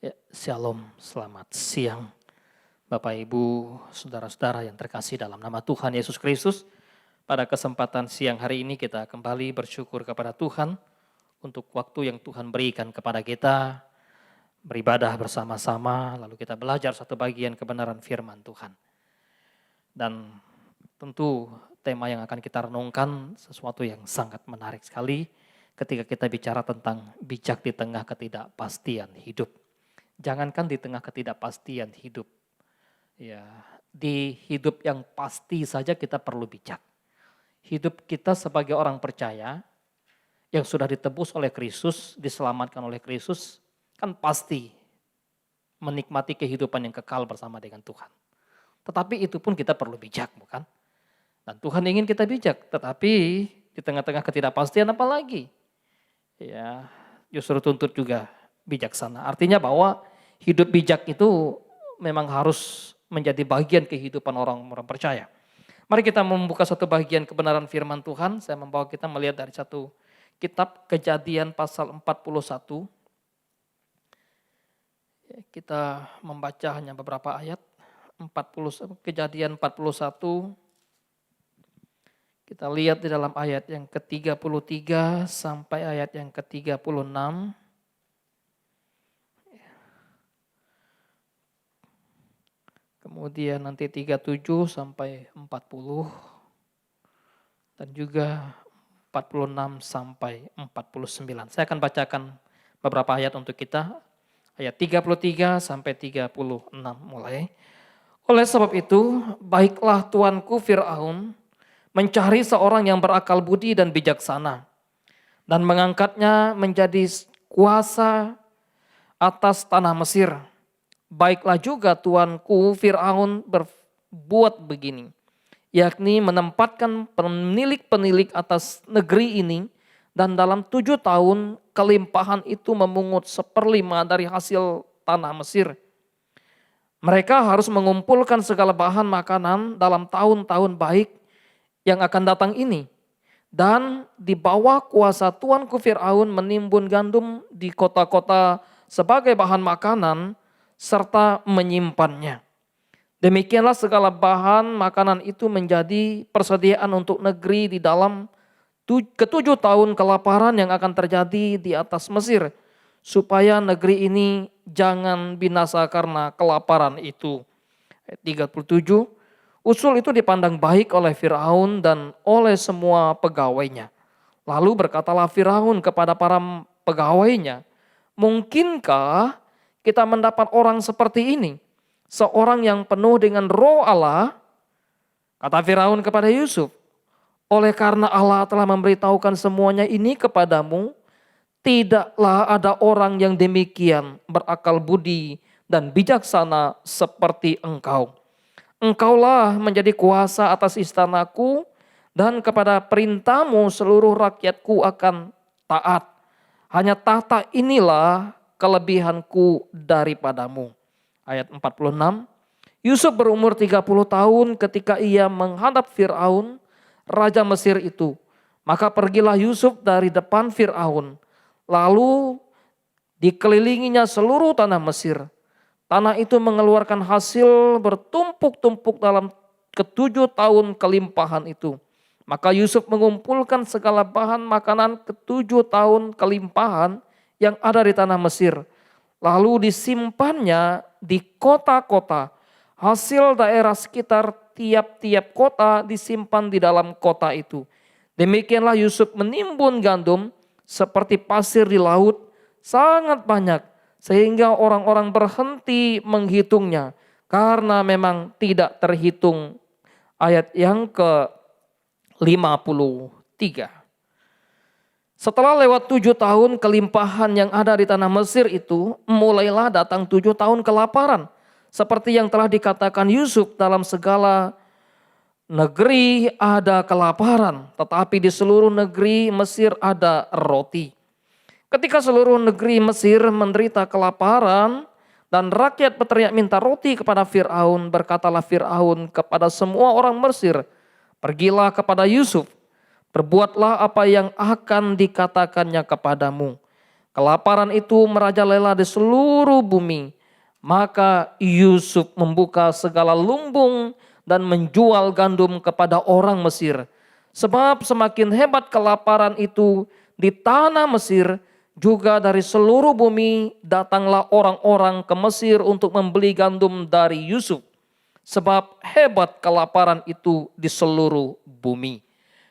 Ya, Shalom, selamat siang Bapak Ibu, Saudara-saudara yang terkasih dalam nama Tuhan Yesus Kristus. Pada kesempatan siang hari ini kita kembali bersyukur kepada Tuhan untuk waktu yang Tuhan berikan kepada kita, beribadah bersama-sama, lalu kita belajar satu bagian kebenaran firman Tuhan. Dan tentu tema yang akan kita renungkan sesuatu yang sangat menarik sekali ketika kita bicara tentang bijak di tengah ketidakpastian hidup. Jangankan di tengah ketidakpastian hidup, ya di hidup yang pasti saja kita perlu bijak. Hidup kita sebagai orang percaya yang sudah ditebus oleh Kristus, diselamatkan oleh Kristus, kan pasti menikmati kehidupan yang kekal bersama dengan Tuhan. Tetapi itu pun kita perlu bijak, bukan? Dan Tuhan ingin kita bijak, tetapi di tengah-tengah ketidakpastian apalagi? Ya, justru tuntut juga bijaksana. Artinya bahwa hidup bijak itu memang harus menjadi bagian kehidupan orang-orang percaya. Mari kita membuka satu bagian kebenaran firman Tuhan. Saya membawa kita melihat dari satu kitab Kejadian pasal 41. Kita membaca hanya beberapa ayat. Kejadian 41. Kita lihat di dalam ayat yang ke-33 sampai ayat yang ke-36. Kemudian nanti 37 sampai 40 dan juga 46 sampai 49. Saya akan bacakan beberapa ayat untuk kita. Ayat 33 sampai 36 mulai. Oleh sebab itu, baiklah tuanku Fir'aun mencari seorang yang berakal budi dan bijaksana dan mengangkatnya menjadi kuasa atas tanah Mesir. Baiklah juga tuanku Fir'aun berbuat begini, yakni menempatkan penilik-penilik atas negeri ini, dan dalam 7 tahun kelimpahan itu memungut 1/5 dari hasil tanah Mesir. Mereka harus mengumpulkan segala bahan makanan dalam tahun-tahun baik yang akan datang ini. Dan di bawah kuasa tuanku Fir'aun menimbun gandum di kota-kota sebagai bahan makanan, serta menyimpannya. Demikianlah segala bahan makanan itu menjadi persediaan untuk negeri di dalam ke-7 tahun kelaparan yang akan terjadi di atas Mesir, supaya negeri ini jangan binasa karena kelaparan itu. Ayat 37, usul itu dipandang baik oleh Fir'aun dan oleh semua pegawainya. Lalu berkatalah Fir'aun kepada para pegawainya, mungkinkah kita mendapat orang seperti ini, seorang yang penuh dengan roh Allah? Kata Firaun kepada Yusuf, oleh karena Allah telah memberitahukan semuanya ini kepadamu, tidaklah ada orang yang demikian berakal budi dan bijaksana seperti engkau. Engkaulah menjadi kuasa atas istanaku, dan kepada perintahmu seluruh rakyatku akan taat. Hanya tahta inilah kelebihanku daripadamu. Ayat 46, Yusuf berumur 30 tahun ketika ia menghadap Fir'aun, raja Mesir itu. Maka pergilah Yusuf dari depan Fir'aun, lalu dikelilinginya seluruh tanah Mesir. Tanah itu mengeluarkan hasil bertumpuk-tumpuk dalam ke-7 tahun kelimpahan itu. Maka Yusuf mengumpulkan segala bahan makanan ke-7 tahun kelimpahan yang ada di tanah Mesir. Lalu disimpannya di kota-kota. Hasil daerah sekitar tiap-tiap kota disimpan di dalam kota itu. Demikianlah Yusuf menimbun gandum seperti pasir di laut, sangat banyak, sehingga orang-orang berhenti menghitungnya, karena memang tidak terhitung. Ayat yang ke-53. Setelah lewat 7 tahun kelimpahan yang ada di tanah Mesir itu, mulailah datang 7 tahun kelaparan. Seperti yang telah dikatakan Yusuf, dalam segala negeri ada kelaparan, tetapi di seluruh negeri Mesir ada roti. Ketika seluruh negeri Mesir menderita kelaparan dan rakyat berteriak minta roti kepada Fir'aun, berkatalah Fir'aun kepada semua orang Mesir, pergilah kepada Yusuf, berbuatlah apa yang akan dikatakannya kepadamu. Kelaparan itu merajalela di seluruh bumi. Maka Yusuf membuka segala lumbung dan menjual gandum kepada orang Mesir. Sebab semakin hebat kelaparan itu di tanah Mesir, juga dari seluruh bumi datanglah orang-orang ke Mesir untuk membeli gandum dari Yusuf. Sebab hebat kelaparan itu di seluruh bumi.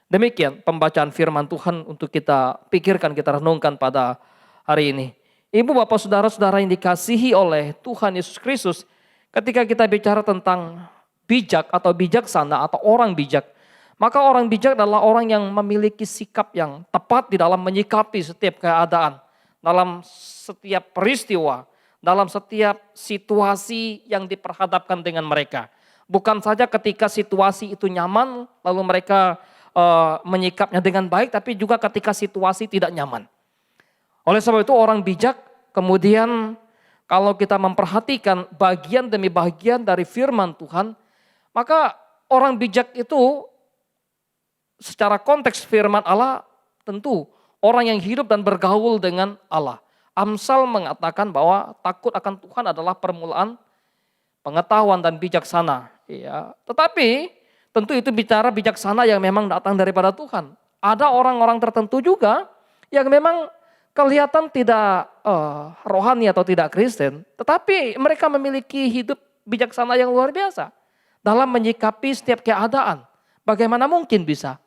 Demikian pembacaan firman Tuhan untuk kita pikirkan, kita renungkan pada hari ini. Ibu, bapak, saudara-saudara yang dikasihi oleh Tuhan Yesus Kristus, ketika kita bicara tentang bijak atau bijaksana atau orang bijak, maka orang bijak adalah orang yang memiliki sikap yang tepat di dalam menyikapi setiap keadaan, dalam setiap peristiwa, dalam setiap situasi yang diperhadapkan dengan mereka. Bukan saja ketika situasi itu nyaman, lalu mereka menyikapnya dengan baik, tapi juga ketika situasi tidak nyaman. Oleh sebab itu orang bijak kemudian kalau kita memperhatikan bagian demi bagian dari firman Tuhan, maka orang bijak itu secara konteks firman Allah tentu orang yang hidup dan bergaul dengan Allah. Amsal mengatakan bahwa takut akan Tuhan adalah permulaan pengetahuan dan bijaksana. Ya. Tetapi tentu itu bicara bijaksana yang memang datang daripada Tuhan. Ada orang-orang tertentu juga yang memang kelihatan tidak rohani atau tidak Kristen, tetapi mereka memiliki hidup bijaksana yang luar biasa dalam menyikapi setiap keadaan. Bagaimana mungkin bisa?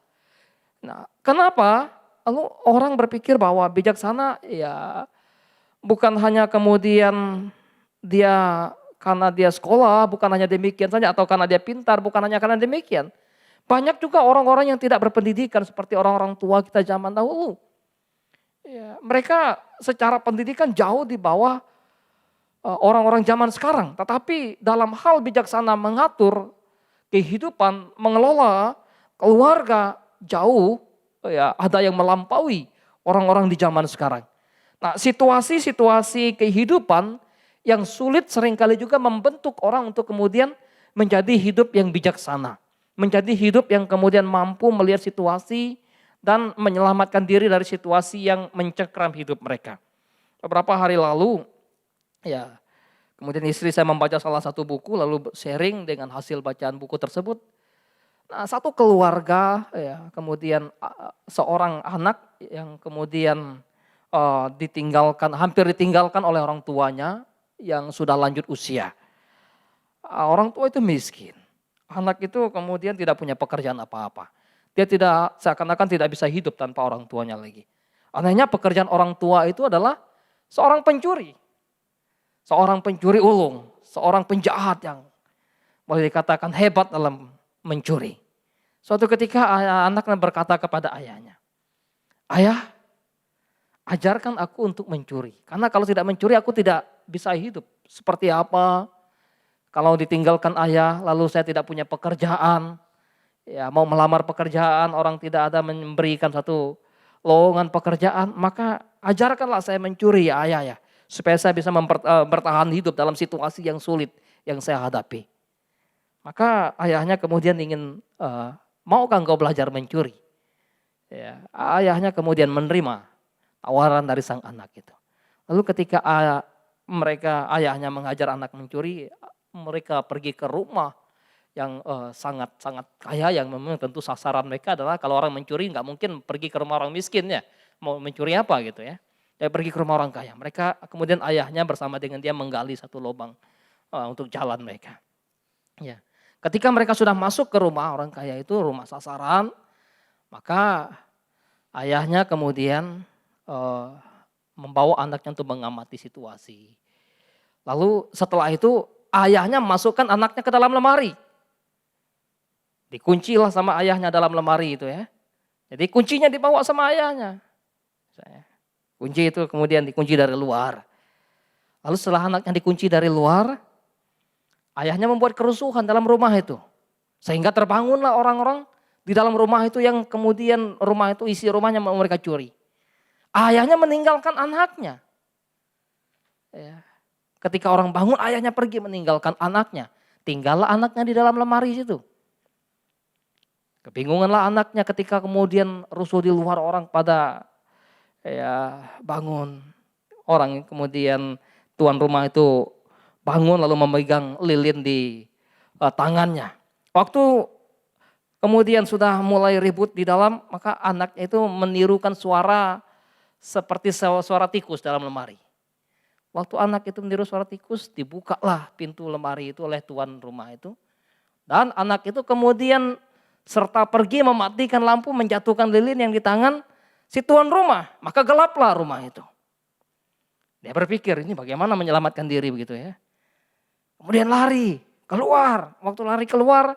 Nah, kenapa? Lalu orang berpikir bahwa bijaksana ya bukan hanya kemudian dia karena dia sekolah, bukan hanya demikian saja, atau karena dia pintar, bukan hanya karena demikian. Banyak juga orang-orang yang tidak berpendidikan seperti orang-orang tua kita zaman dahulu. Ya, mereka secara pendidikan jauh di bawah orang-orang zaman sekarang. Tetapi dalam hal bijaksana mengatur kehidupan, mengelola keluarga jauh, ya ada yang melampaui orang-orang di zaman sekarang. Nah, situasi-situasi kehidupan yang sulit seringkali juga membentuk orang untuk kemudian menjadi hidup yang bijaksana. Menjadi hidup yang kemudian mampu melihat situasi dan menyelamatkan diri dari situasi yang mencekram hidup mereka. Beberapa hari lalu, ya kemudian istri saya membaca salah satu buku lalu sharing dengan hasil bacaan buku tersebut. Nah, satu keluarga, ya kemudian seorang anak yang kemudian hampir ditinggalkan oleh orang tuanya yang sudah lanjut usia. Orang tua itu miskin. Anak itu kemudian tidak punya pekerjaan apa-apa. Dia seakan-akan tidak bisa hidup tanpa orang tuanya lagi. Anehnya pekerjaan orang tua itu adalah seorang pencuri. Seorang pencuri ulung, seorang penjahat yang boleh dikatakan hebat dalam mencuri. Suatu ketika anaknya berkata kepada ayahnya, "Ayah, ajarkan aku untuk mencuri. Karena kalau tidak mencuri aku tidak bisa hidup. Seperti apa kalau ditinggalkan ayah lalu saya tidak punya pekerjaan. Ya mau melamar pekerjaan orang tidak ada memberikan satu lowongan pekerjaan. Maka ajarkanlah saya mencuri ya ayah ya. Supaya saya bisa bertahan hidup dalam situasi yang sulit yang saya hadapi." Maka ayahnya kemudian ingin, maukah engkau belajar mencuri? Ya, ayahnya kemudian menerima tawaran dari sang anak itu. Lalu ketika ayahnya mengajar anak mencuri, mereka pergi ke rumah yang sangat-sangat kaya, yang memang tentu sasaran mereka adalah kalau orang mencuri nggak mungkin pergi ke rumah orang miskin ya. Mau mencuri apa gitu ya. Dia pergi ke rumah orang kaya. Mereka kemudian ayahnya bersama dengan dia menggali satu lubang untuk jalan mereka. Ya. Ketika mereka sudah masuk ke rumah orang kaya itu, rumah sasaran, maka ayahnya kemudian membawa anaknya untuk mengamati situasi. Lalu setelah itu ayahnya masukkan anaknya ke dalam lemari. Dikuncilah sama ayahnya dalam lemari itu ya. Jadi kuncinya dibawa sama ayahnya. Kunci itu kemudian dikunci dari luar. Lalu setelah anaknya dikunci dari luar, ayahnya membuat kerusuhan dalam rumah itu. Sehingga terbangunlah orang-orang di dalam rumah itu yang kemudian rumah itu isi rumahnya mereka curi. Ayahnya meninggalkan anaknya. Ya. Ketika orang bangun ayahnya pergi meninggalkan anaknya. Tinggallah anaknya di dalam lemari situ. Kebingunganlah anaknya ketika kemudian rusuh di luar orang pada bangun. orang. Kemudian tuan rumah itu bangun lalu memegang lilin di tangannya. Waktu kemudian sudah mulai ribut di dalam, maka anaknya itu menirukan suara seperti suara tikus dalam lemari. Waktu anak itu meniru suara tikus, dibukalah pintu lemari itu oleh tuan rumah itu. Dan anak itu kemudian serta pergi mematikan lampu, menjatuhkan lilin yang di tangan si tuan rumah. Maka gelaplah rumah itu. Dia berpikir, ini bagaimana menyelamatkan diri begitu ya. Kemudian lari, keluar. Waktu lari keluar,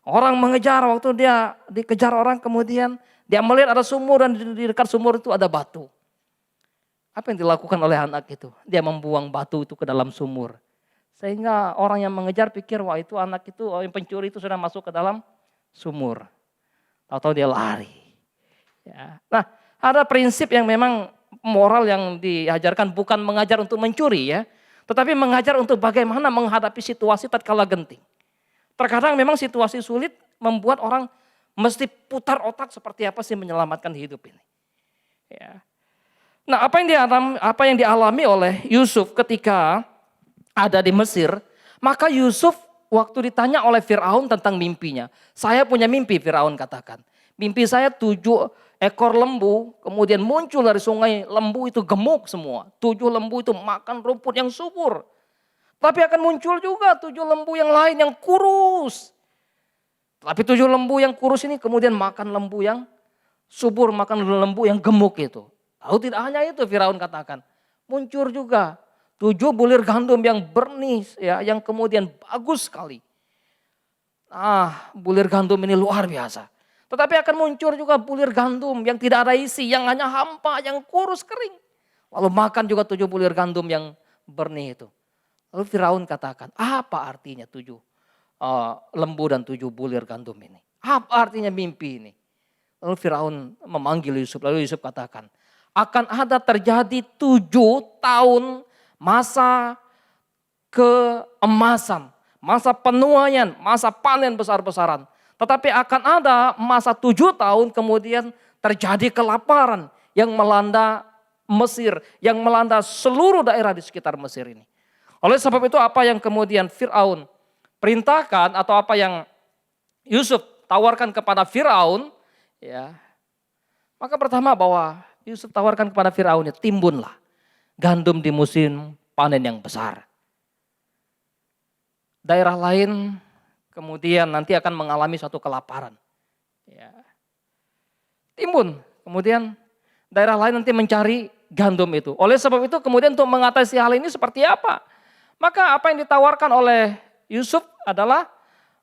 orang mengejar. Waktu dia dikejar orang, kemudian dia melihat ada sumur dan di dekat sumur itu ada batu. Apa yang dilakukan oleh anak itu? Dia membuang batu itu ke dalam sumur. Sehingga orang yang mengejar pikir, wah itu anak itu, yang pencuri itu sudah masuk ke dalam sumur. Tahu-tahu dia lari. Ya. Nah, ada prinsip yang memang moral yang diajarkan bukan mengajar untuk mencuri ya. Tetapi mengajar untuk bagaimana menghadapi situasi tatkala genting. Terkadang memang situasi sulit membuat orang mesti putar otak seperti apa sih menyelamatkan hidup ini. Ya. Nah, apa yang dialami oleh Yusuf ketika ada di Mesir, maka Yusuf waktu ditanya oleh Firaun tentang mimpinya. Saya punya mimpi, Firaun katakan. Mimpi saya 7 ekor lembu, kemudian muncul dari sungai, lembu itu gemuk semua. 7 lembu itu makan rumput yang subur. Tapi akan muncul juga 7 lembu yang lain yang kurus. Tapi 7 lembu yang kurus ini kemudian makan lembu yang subur, makan lembu yang gemuk itu. Lalu tidak hanya itu, Firaun katakan. Muncul juga 7 bulir gandum yang bernis, ya, yang kemudian bagus sekali. Bulir gandum ini luar biasa. Tetapi akan muncul juga bulir gandum yang tidak ada isi, yang hanya hampa, yang kurus kering. Lalu makan juga 7 bulir gandum yang bernih itu. Lalu Firaun katakan, apa artinya 7 lembu dan 7 bulir gandum ini? Apa artinya mimpi ini? Lalu Firaun memanggil Yusuf, lalu Yusuf katakan, akan ada terjadi 7 tahun masa keemasan, masa penuaian, masa panen besar-besaran. Tetapi akan ada masa 7 tahun kemudian terjadi kelaparan yang melanda Mesir, yang melanda seluruh daerah di sekitar Mesir ini. Oleh sebab itu apa yang kemudian Firaun perintahkan atau apa yang Yusuf tawarkan kepada Firaun, ya. Maka pertama bahwa Yusuf tawarkan kepada Firaun, timbunlah gandum di musim panen yang besar. Daerah lain kemudian nanti akan mengalami suatu kelaparan. Ya. Timbun, kemudian daerah lain nanti mencari gandum itu. Oleh sebab itu kemudian untuk mengatasi hal ini seperti apa? Maka apa yang ditawarkan oleh Yusuf adalah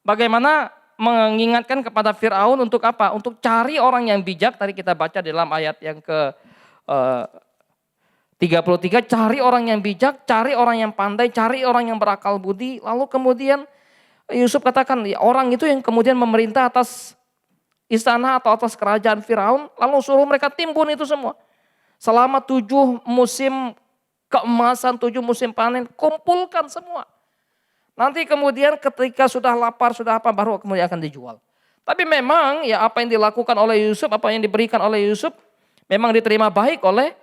bagaimana mengingatkan kepada Firaun untuk apa? Untuk cari orang yang bijak, tadi kita baca dalam ayat yang ke 33, cari orang yang bijak, cari orang yang pandai, cari orang yang berakal budi. Lalu kemudian Yusuf katakan, ya, orang itu yang kemudian memerintah atas istana atau atas kerajaan Firaun, lalu suruh mereka timbun itu semua. Selama 7 musim keemasan, 7 musim panen, kumpulkan semua. Nanti kemudian ketika sudah lapar, sudah apa, baru kemudian akan dijual. Tapi memang ya apa yang dilakukan oleh Yusuf, apa yang diberikan oleh Yusuf, memang diterima baik oleh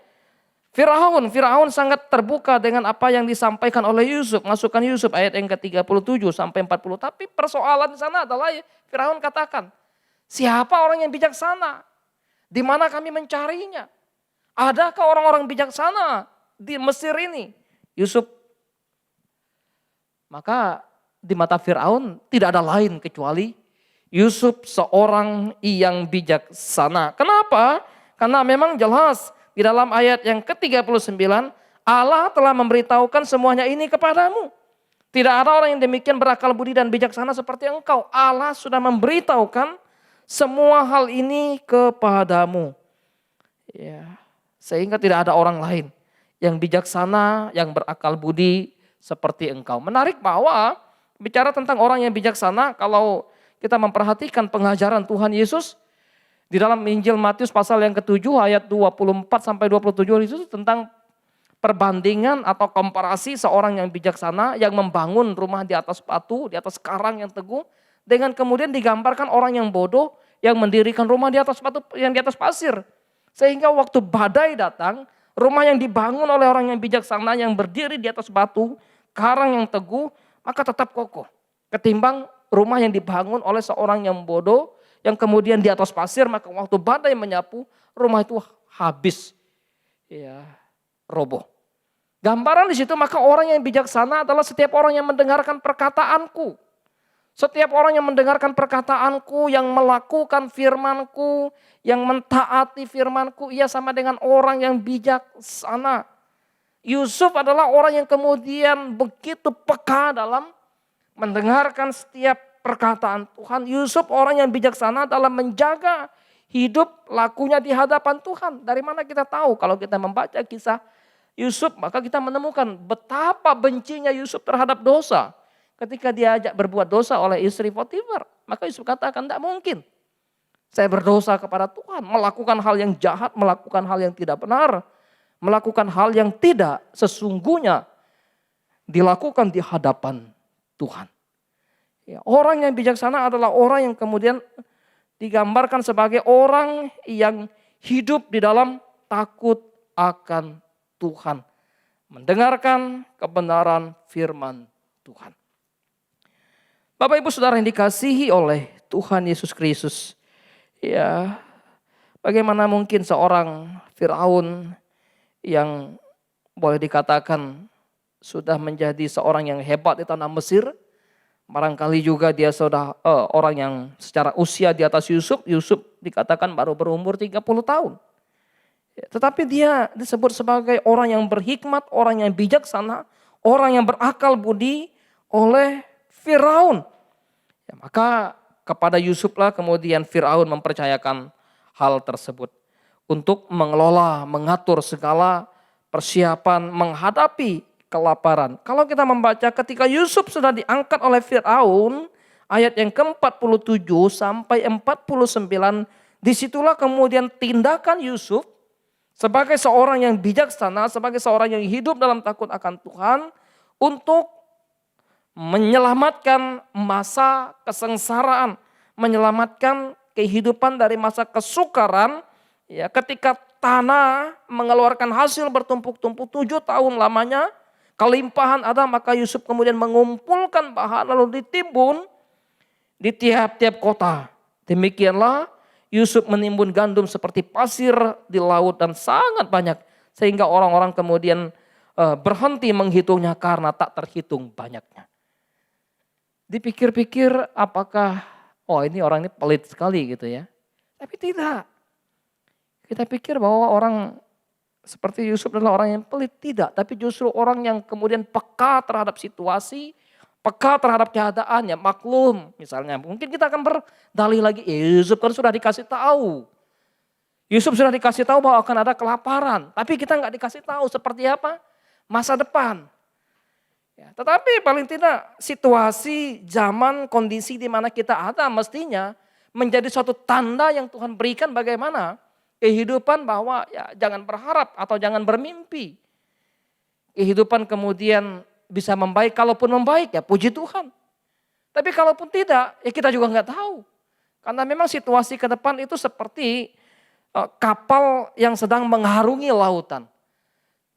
Firaun. Firaun sangat terbuka dengan apa yang disampaikan oleh Yusuf. Masukkan Yusuf ayat yang ke-37 sampai 40. Tapi persoalan di sana adalah Firaun katakan, siapa orang yang bijaksana? Di mana kami mencarinya? Adakah orang-orang bijaksana di Mesir ini? Yusuf, maka di mata Firaun tidak ada lain kecuali Yusuf seorang yang bijaksana. Kenapa? Karena memang jelas di dalam ayat yang ke-39, Allah telah memberitahukan semuanya ini kepadamu. Tidak ada orang yang demikian berakal budi dan bijaksana seperti engkau. Allah sudah memberitahukan semua hal ini kepadamu. Ya, sehingga tidak ada orang lain yang bijaksana, yang berakal budi seperti engkau. Menarik bahwa bicara tentang orang yang bijaksana, kalau kita memperhatikan pengajaran Tuhan Yesus di dalam Injil Matius pasal yang ke-7 ayat 24 sampai 27 itu tentang perbandingan atau komparasi seorang yang bijaksana yang membangun rumah di atas batu, di atas karang yang teguh, dengan kemudian digambarkan orang yang bodoh yang mendirikan rumah di atas batu, yang di atas pasir. Sehingga waktu badai datang, Rumah yang dibangun oleh orang yang bijaksana yang berdiri di atas batu, karang yang teguh, maka tetap kokoh. Ketimbang rumah yang dibangun oleh seorang yang bodoh, yang kemudian di atas pasir, maka waktu badai menyapu, rumah itu habis. Ya, roboh. Gambaran di situ, maka orang yang bijaksana adalah setiap orang yang mendengarkan perkataanku. Setiap orang yang mendengarkan perkataanku, yang melakukan firmanku, yang mentaati firmanku, ia sama dengan orang yang bijaksana. Yusuf adalah orang yang kemudian begitu peka dalam mendengarkan setiap perkataan Tuhan. Yusuf orang yang bijaksana dalam menjaga hidup lakunya di hadapan Tuhan. Dari mana kita tahu? Kalau kita membaca kisah Yusuf, maka kita menemukan betapa bencinya Yusuf terhadap dosa. Ketika diajak berbuat dosa oleh istri Potifar, maka Yusuf katakan, tidak mungkin. Saya berdosa kepada Tuhan, melakukan hal yang jahat, melakukan hal yang tidak benar, melakukan hal yang tidak sesungguhnya dilakukan di hadapan Tuhan. Ya, orang yang bijaksana adalah orang yang kemudian digambarkan sebagai orang yang hidup di dalam takut akan Tuhan. Mendengarkan kebenaran firman Tuhan. Bapak Ibu Saudara yang dikasihi oleh Tuhan Yesus Kristus. Ya, bagaimana mungkin seorang Firaun yang boleh dikatakan sudah menjadi seorang yang hebat di tanah Mesir. Barangkali juga dia sudah orang yang secara usia di atas Yusuf. Yusuf dikatakan baru berumur 30 tahun. Tetapi dia disebut sebagai orang yang berhikmat, orang yang bijaksana, orang yang berakal budi oleh Firaun. Ya, maka kepada Yusuflah kemudian Firaun mempercayakan hal tersebut. Untuk mengelola, mengatur segala persiapan menghadapi kelaparan. Kalau kita membaca ketika Yusuf sudah diangkat oleh Firaun, ayat yang ke-47 sampai 49, disitulah kemudian tindakan Yusuf sebagai seorang yang bijaksana, sebagai seorang yang hidup dalam takut akan Tuhan, untuk menyelamatkan masa kesengsaraan, menyelamatkan kehidupan dari masa kesukaran. Ya, ketika tanah mengeluarkan hasil bertumpuk-tumpuk 7 tahun lamanya, kelimpahan ada, maka Yusuf kemudian mengumpulkan bahan lalu ditimbun di tiap-tiap kota. Demikianlah Yusuf menimbun gandum seperti pasir di laut dan sangat banyak. Sehingga orang-orang kemudian berhenti menghitungnya karena tak terhitung banyaknya. Dipikir-pikir apakah, ini orang ini pelit sekali gitu ya. Tapi tidak. Kita pikir bahwa orang seperti Yusuf adalah orang yang pelit. Tidak, tapi justru orang yang kemudian peka terhadap situasi, peka terhadap keadaannya, maklum misalnya. Mungkin kita akan berdalih lagi, Yusuf kan sudah dikasih tahu. Yusuf sudah dikasih tahu bahwa akan ada kelaparan. Tapi kita nggak dikasih tahu seperti apa masa depan. Ya, tetapi paling tidak situasi, zaman, kondisi di mana kita ada mestinya menjadi suatu tanda yang Tuhan berikan bagaimana kehidupan, bahwa ya jangan berharap atau jangan bermimpi. Kehidupan kemudian bisa membaik, kalaupun membaik ya puji Tuhan. Tapi kalaupun tidak ya kita juga nggak tahu. Karena memang situasi ke depan itu seperti kapal yang sedang mengharungi lautan.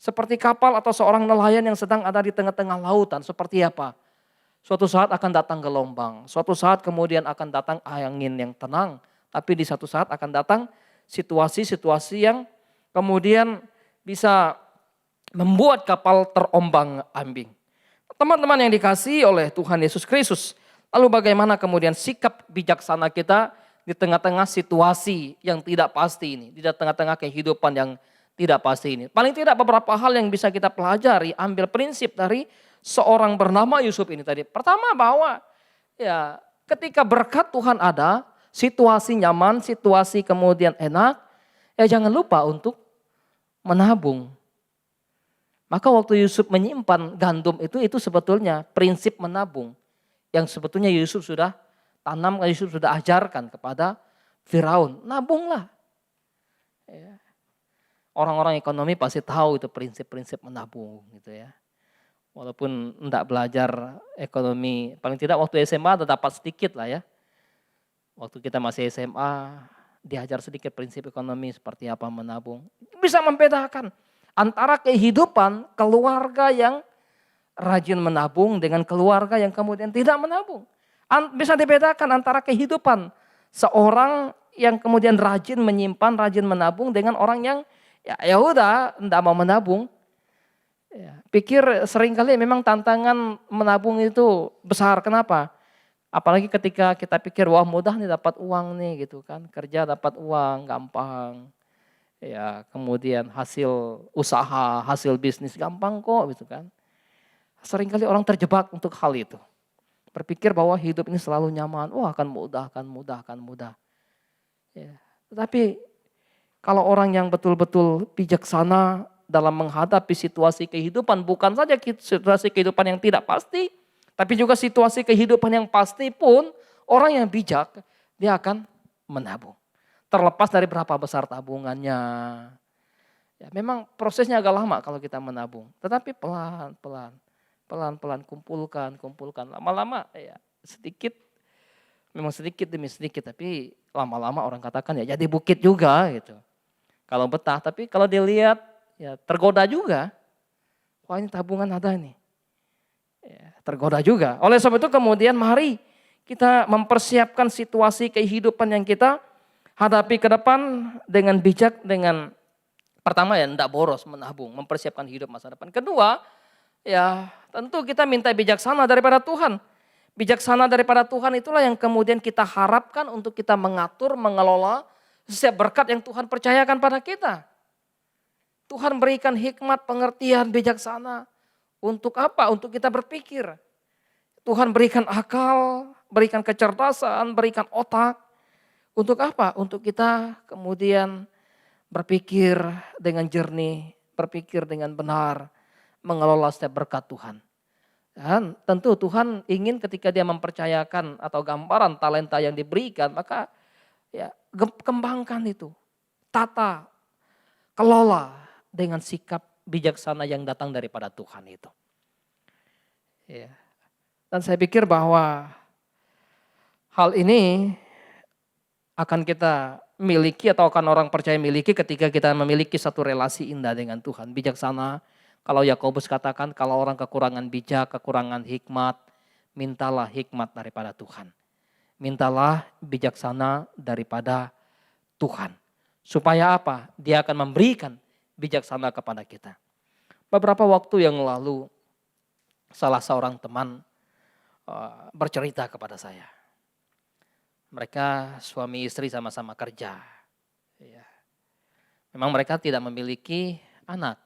Seperti kapal atau seorang nelayan yang sedang ada di tengah-tengah lautan. Seperti apa? Suatu saat akan datang gelombang. Suatu saat kemudian akan datang angin yang tenang. Tapi di satu saat akan datang situasi-situasi yang kemudian bisa membuat kapal terombang ambing. Teman-teman yang dikasihi oleh Tuhan Yesus Kristus. Lalu bagaimana kemudian sikap bijaksana kita di tengah-tengah situasi yang tidak pasti ini. Di tengah-tengah kehidupan yang tidak pasti ini. Paling tidak beberapa hal yang bisa kita pelajari, ambil prinsip dari seorang bernama Yusuf ini tadi. Pertama bahwa ya ketika berkat Tuhan ada, situasi nyaman, situasi kemudian enak, ya jangan lupa untuk menabung. Maka waktu Yusuf menyimpan gandum itu sebetulnya prinsip menabung. Yang sebetulnya Yusuf sudah tanam, Yusuf sudah ajarkan kepada Firaun. Nabunglah. Ya. Orang-orang ekonomi pasti tahu itu prinsip-prinsip menabung gitu ya. Walaupun enggak belajar ekonomi, paling tidak waktu SMA ada dapat sedikit lah ya. Waktu kita masih SMA diajar sedikit prinsip ekonomi seperti apa menabung. Bisa membedakan Antara kehidupan keluarga yang rajin menabung dengan keluarga yang kemudian tidak menabung. Bisa dibedakan antara kehidupan seorang yang kemudian rajin menyimpan, rajin menabung dengan orang yang ya udah enggak mau menabung. Ya, pikir seringkali memang tantangan menabung itu besar. Kenapa? Apalagi ketika kita pikir wah mudah nih dapat uang nih gitu kan. Kerja dapat uang gampang. Ya, kemudian hasil usaha, hasil bisnis gampang kok gitu kan. Seringkali orang terjebak untuk hal itu. Berpikir bahwa hidup ini selalu nyaman, wah akan mudah, akan mudah, akan mudah. Ya. Tetapi kalau orang yang betul-betul bijaksana dalam menghadapi situasi kehidupan, bukan saja situasi kehidupan yang tidak pasti, tapi juga situasi kehidupan yang pasti pun, orang yang bijak, dia akan menabung. Terlepas dari berapa besar tabungannya. Ya, memang prosesnya agak lama kalau kita menabung, tetapi pelan-pelan kumpulkan. Lama-lama ya sedikit, memang sedikit demi sedikit, tapi lama-lama orang katakan ya jadi bukit juga gitu. Kalau betah, tapi kalau dilihat ya tergoda juga. Wah ini tabungan ada nih. Ya, tergoda juga. Oleh sebab itu kemudian mari kita mempersiapkan situasi kehidupan yang kita hadapi ke depan dengan bijak, dengan pertama ya enggak boros menabung, mempersiapkan hidup masa depan. Kedua, ya tentu kita minta bijaksana daripada Tuhan. Bijaksana daripada Tuhan itulah yang kemudian kita harapkan untuk kita mengatur, mengelola setiap berkat yang Tuhan percayakan pada kita. Tuhan berikan hikmat, pengertian, bijaksana. Untuk apa? Untuk kita berpikir. Tuhan berikan akal, berikan kecerdasan, berikan otak. Untuk apa? Untuk kita kemudian berpikir dengan jernih, berpikir dengan benar, mengelola setiap berkat Tuhan. Dan tentu Tuhan ingin ketika dia mempercayakan atau gambaran talenta yang diberikan, maka ya kembangkan itu. Tata, kelola dengan sikap bijaksana yang datang daripada Tuhan itu. Ya. Dan saya pikir bahwa hal ini akan kita miliki atau akan orang percaya miliki ketika kita memiliki satu relasi indah dengan Tuhan. Bijaksana, kalau Yakobus katakan kalau orang kekurangan bijak, kekurangan hikmat, mintalah hikmat daripada Tuhan. Mintalah bijaksana daripada Tuhan. Supaya apa? Dia akan memberikan bijaksana kepada kita. Beberapa waktu yang lalu salah seorang teman bercerita kepada saya. Mereka suami istri sama-sama kerja. Ya. Memang mereka tidak memiliki anak.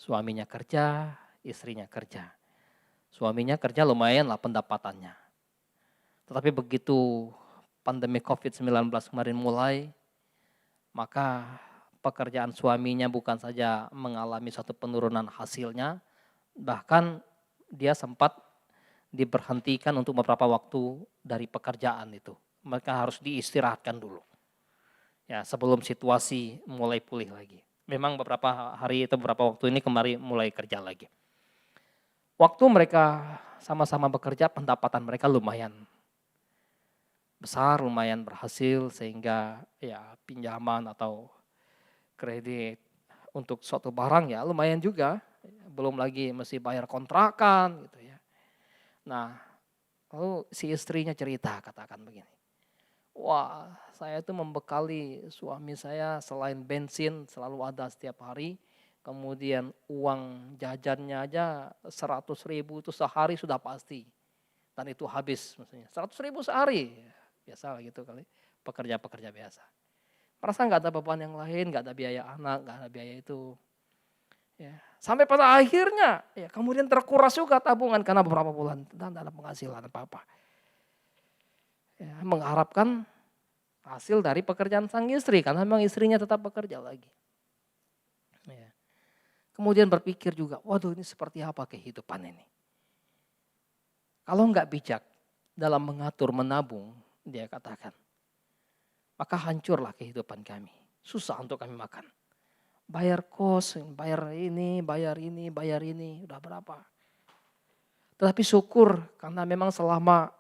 Suaminya kerja, istrinya kerja. Suaminya kerja lumayan lah pendapatannya. Tetapi begitu pandemi COVID-19 kemarin mulai, maka pekerjaan suaminya bukan saja mengalami satu penurunan hasilnya, bahkan dia sempat diberhentikan untuk beberapa waktu dari pekerjaan itu. Mereka harus diistirahatkan dulu. Ya, sebelum situasi mulai pulih lagi. Memang beberapa hari itu, beberapa waktu ini kemarin mulai kerja lagi. Waktu mereka sama-sama bekerja, pendapatan mereka lumayan besar, lumayan berhasil, sehingga ya pinjaman atau kredit untuk suatu barang ya lumayan juga. Belum lagi mesti bayar kontrakan gitu ya. Nah, lalu si istrinya cerita, katakan begini. Wah, saya itu membekali suami saya selain bensin selalu ada setiap hari. Kemudian uang jajannya aja 100.000 itu sehari sudah pasti. Dan itu habis maksudnya. 100.000 sehari. Biasa lah gitu kali. Pekerja-pekerja biasa. Merasa gak ada beban yang lain, gak ada biaya anak, gak ada biaya itu. Ya. Sampai pada akhirnya ya kemudian terkuras juga tabungan karena beberapa bulan dan tidak ada penghasilan apa-apa. Ya, mengharapkan hasil dari pekerjaan sang istri karena memang istrinya tetap bekerja lagi. Ya. Kemudian berpikir juga, waduh ini seperti apa kehidupan ini. Kalau enggak bijak dalam mengatur menabung, dia katakan, maka hancurlah kehidupan kami. Susah untuk kami makan. Bayar kos, bayar ini, udah berapa. Tetapi syukur karena memang selama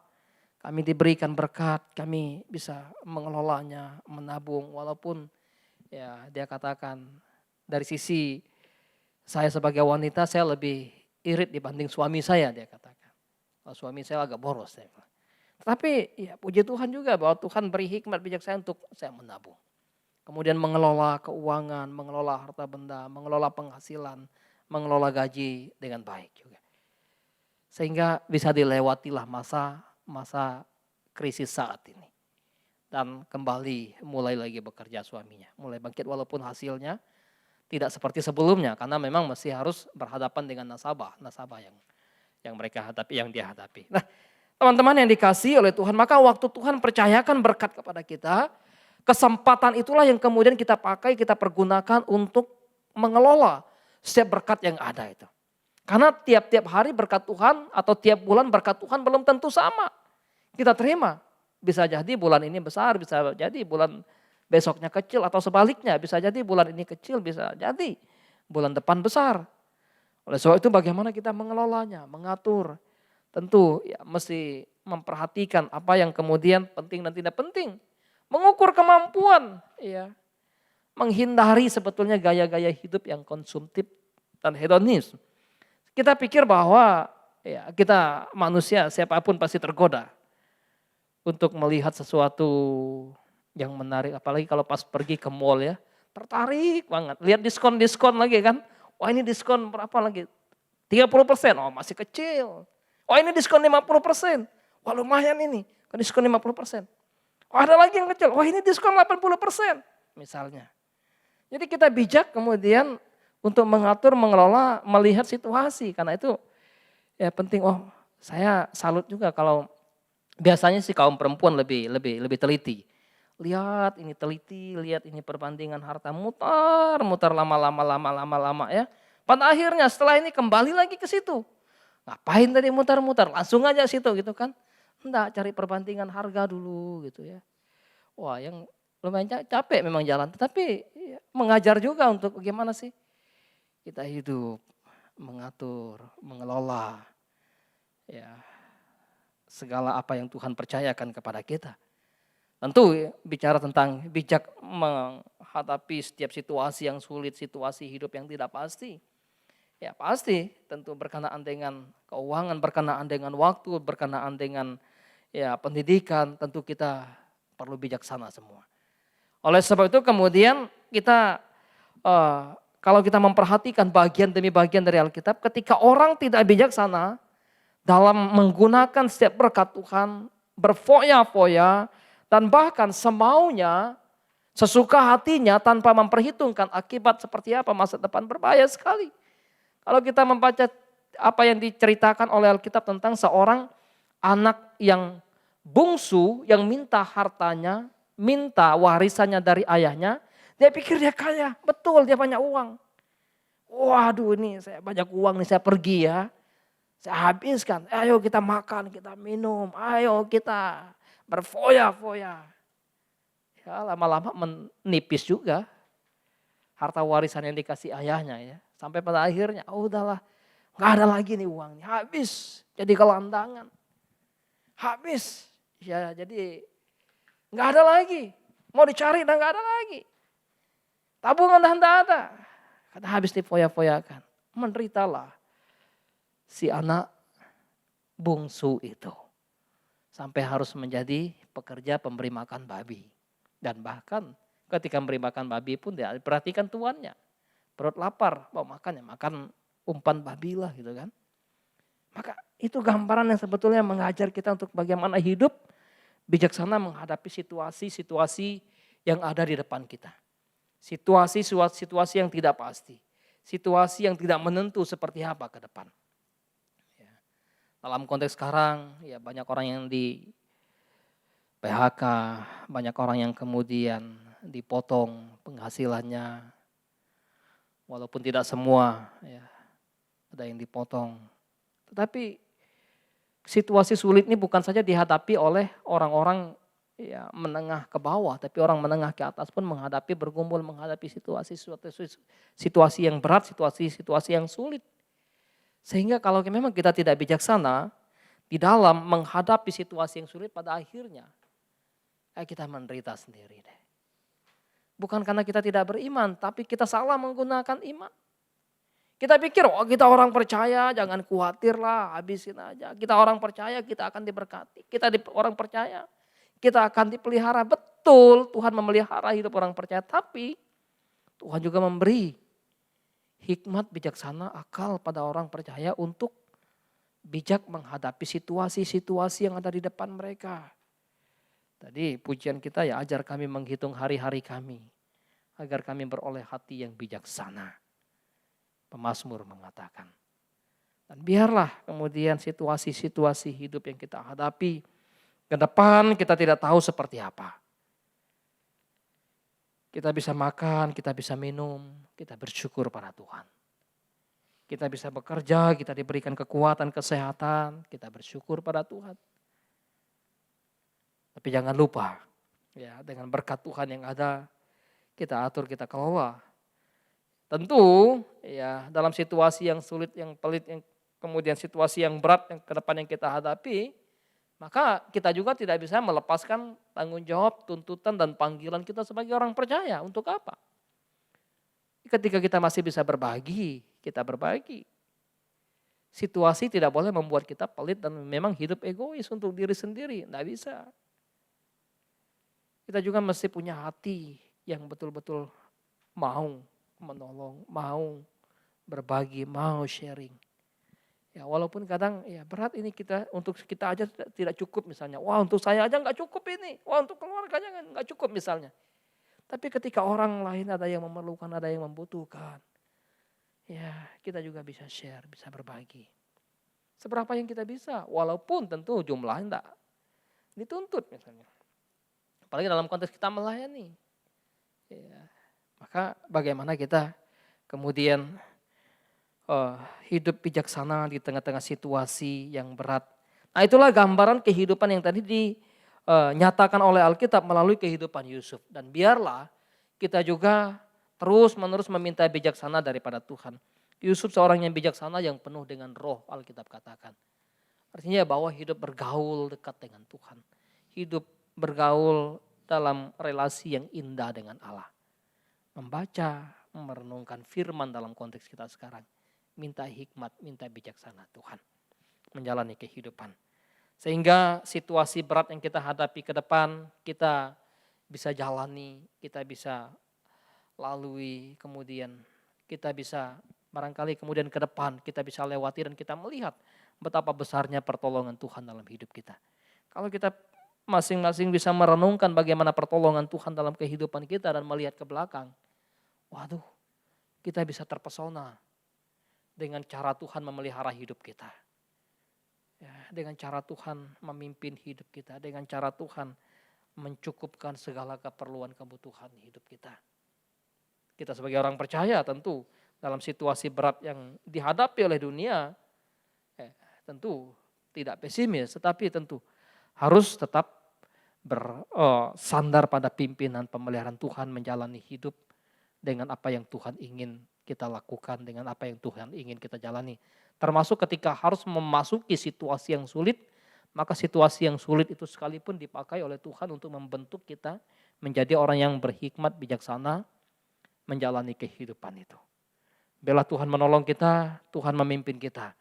kami diberikan berkat, kami bisa mengelolanya, menabung. Walaupun ya dia katakan dari sisi saya sebagai wanita, saya lebih irit dibanding suami saya, dia katakan. Kalau suami saya agak boros. Dia bilang. Tetapi ya puji Tuhan juga bahwa Tuhan beri hikmat bijaksana untuk saya menabung. Kemudian mengelola keuangan, mengelola harta benda, mengelola penghasilan, mengelola gaji dengan baik juga. Sehingga bisa dilewatilah masa krisis saat ini. Dan kembali mulai lagi bekerja suaminya. Mulai bangkit walaupun hasilnya tidak seperti sebelumnya. Karena memang masih harus berhadapan dengan nasabah yang mereka hadapi, yang dia hadapi. Nah, teman-teman yang dikasihi oleh Tuhan, maka waktu Tuhan percayakan berkat kepada kita, kesempatan itulah yang kemudian kita pakai, kita pergunakan untuk mengelola setiap berkat yang ada itu. Karena tiap-tiap hari berkat Tuhan atau tiap bulan berkat Tuhan belum tentu sama. Kita terima. Bisa jadi bulan ini besar, bisa jadi bulan besoknya kecil atau sebaliknya. Bisa jadi bulan ini kecil, bisa jadi bulan depan besar. Oleh sebab itu bagaimana kita mengelolanya, mengatur. Tentu ya mesti memperhatikan apa yang kemudian penting dan tidak penting. Mengukur kemampuan, ya. Menghindari sebetulnya gaya-gaya hidup yang konsumtif dan hedonis. Kita pikir bahwa ya kita manusia siapapun pasti tergoda untuk melihat sesuatu yang menarik. Apalagi kalau pas pergi ke mall ya, tertarik banget. Lihat diskon-diskon lagi kan. Wah ini diskon berapa lagi? 30%, oh masih kecil. Oh ini diskon 50%, wah lumayan ini, diskon 50%. Oh ada lagi yang kecil, wah ini diskon 80% misalnya. Jadi kita bijak kemudian untuk mengatur, mengelola, melihat situasi. Karena itu ya penting, oh saya salut juga kalau biasanya sih kaum perempuan lebih teliti. Lihat ini teliti, lihat ini perbandingan harta, mutar lama-lama ya. Pada akhirnya setelah ini kembali lagi ke situ. Ngapain tadi mutar-mutar, langsung aja situ gitu kan. Enggak, cari perbandingan harga dulu gitu ya. Wah yang lumayan capek memang jalan, tetapi ya, mengajar juga untuk bagaimana sih kita hidup, mengatur, mengelola ya segala apa yang Tuhan percayakan kepada kita. Tentu ya, bicara tentang bijak menghadapi setiap situasi yang sulit, situasi hidup yang tidak pasti. Ya pasti tentu berkenaan dengan keuangan, berkenaan dengan waktu, berkenaan dengan ya pendidikan, tentu kita perlu bijaksana semua. Oleh sebab itu kemudian kita kalau kita memperhatikan bagian demi bagian dari Alkitab, ketika orang tidak bijaksana dalam menggunakan setiap berkat Tuhan, berfoya-foya, dan bahkan semaunya, sesuka hatinya tanpa memperhitungkan akibat seperti apa masa depan, berbahaya sekali. Kalau kita membaca apa yang diceritakan oleh Alkitab tentang seorang anak yang bungsu yang minta hartanya, minta warisannya dari ayahnya, dia pikir dia kaya, betul dia banyak uang. Waduh ini saya banyak uang nih, saya pergi ya, saya habiskan, ayo kita makan, kita minum, ayo kita berfoya-foya. Ya lama-lama menipis juga harta warisan yang dikasih ayahnya ya. Sampai pada akhirnya, oh udahlah, gak ada lagi nih uangnya, habis jadi gelandangan. Habis, ya jadi gak ada lagi, mau dicari dan gak ada lagi. Tabungan dan tidak ada, karena habis difoya-foyakan. Menderitalah si anak bungsu itu. Sampai harus menjadi pekerja pemberi makan babi. Dan bahkan ketika memberi makan babi pun dia perhatikan tuannya. Perut lapar, mau makan ya makan umpan babi lah gitu kan. Maka itu gambaran yang sebetulnya mengajar kita untuk bagaimana hidup bijaksana menghadapi situasi-situasi yang ada di depan kita. Situasi yang tidak pasti. Situasi yang tidak menentu seperti apa ke depan. Ya. Dalam konteks sekarang ya banyak orang yang di PHK, banyak orang yang kemudian dipotong penghasilannya. Walaupun tidak semua ya, ada yang dipotong. Tetapi situasi sulit ini bukan saja dihadapi oleh orang-orang ya, menengah ke bawah, tapi orang menengah ke atas pun bergumul menghadapi situasi yang berat, situasi yang sulit. Sehingga kalau memang kita tidak bijaksana di dalam menghadapi situasi yang sulit, pada akhirnya kita menderita sendiri deh. Bukan karena kita tidak beriman, tapi kita salah menggunakan iman. Kita pikir, oh kita orang percaya, jangan khawatir lah, habisin aja. Kita orang percaya, kita akan diberkati. Orang percaya, kita akan dipelihara. Betul, Tuhan memelihara hidup orang percaya. Tapi Tuhan juga memberi hikmat, bijaksana, akal pada orang percaya untuk bijak menghadapi situasi-situasi yang ada di depan mereka. Tadi pujian kita ya, ajar kami menghitung hari-hari kami, agar kami beroleh hati yang bijaksana. Pemazmur mengatakan. Dan biarlah kemudian situasi-situasi hidup yang kita hadapi ke depan kita tidak tahu seperti apa. Kita bisa makan, kita bisa minum, kita bersyukur pada Tuhan. Kita bisa bekerja, kita diberikan kekuatan, kesehatan, kita bersyukur pada Tuhan. Tapi jangan lupa, ya dengan berkat Tuhan yang ada, kita atur, kita kelola. Tentu ya dalam situasi yang sulit, yang pelit, yang kemudian situasi yang berat yang ke depan yang kita hadapi, maka kita juga tidak bisa melepaskan tanggung jawab, tuntutan dan panggilan kita sebagai orang percaya. Untuk apa? Ketika kita masih bisa berbagi, kita berbagi. Situasi tidak boleh membuat kita pelit dan memang hidup egois untuk diri sendiri, tidak bisa. Kita juga mesti punya hati yang betul-betul mau menolong, mau berbagi, mau sharing. Ya walaupun kadang ya berat ini kita, untuk kita aja tidak cukup misalnya. Wah untuk saya aja nggak cukup ini, wah untuk keluarganya nggak cukup misalnya. Tapi ketika orang lain ada yang memerlukan, ada yang membutuhkan. Ya kita juga bisa share, bisa berbagi. Seberapa yang kita bisa, walaupun tentu jumlahnya enggak dituntut misalnya. Apalagi dalam konteks kita melayani. Ya, maka bagaimana kita kemudian hidup bijaksana di tengah-tengah situasi yang berat. Nah itulah gambaran kehidupan yang tadi dinyatakan oleh Alkitab melalui kehidupan Yusuf. Dan biarlah kita juga terus-menerus meminta bijaksana daripada Tuhan. Yusuf seorang yang bijaksana yang penuh dengan roh, Alkitab katakan. Artinya bahwa hidup bergaul dekat dengan Tuhan. Hidup bergaul dalam relasi yang indah dengan Allah. Membaca, merenungkan firman dalam konteks kita sekarang. Minta hikmat, minta bijaksana Tuhan. Menjalani kehidupan. Sehingga situasi berat yang kita hadapi ke depan, kita bisa jalani, kita bisa lalui, kemudian kita bisa barangkali kemudian ke depan kita bisa lewati dan kita melihat betapa besarnya pertolongan Tuhan dalam hidup kita. Kalau kita masing-masing bisa merenungkan bagaimana pertolongan Tuhan dalam kehidupan kita dan melihat ke belakang, waduh, kita bisa terpesona dengan cara Tuhan memelihara hidup kita. Ya, dengan cara Tuhan memimpin hidup kita, dengan cara Tuhan mencukupkan segala keperluan kebutuhan hidup kita. Kita sebagai orang percaya tentu dalam situasi berat yang dihadapi oleh dunia, tentu tidak pesimis, tetapi tentu harus tetap bersandar pada pimpinan pemeliharaan Tuhan, menjalani hidup dengan apa yang Tuhan ingin kita lakukan, dengan apa yang Tuhan ingin kita jalani. Termasuk ketika harus memasuki situasi yang sulit, maka situasi yang sulit itu sekalipun dipakai oleh Tuhan untuk membentuk kita menjadi orang yang berhikmat, bijaksana, menjalani kehidupan itu. Biarlah Tuhan menolong kita, Tuhan memimpin kita.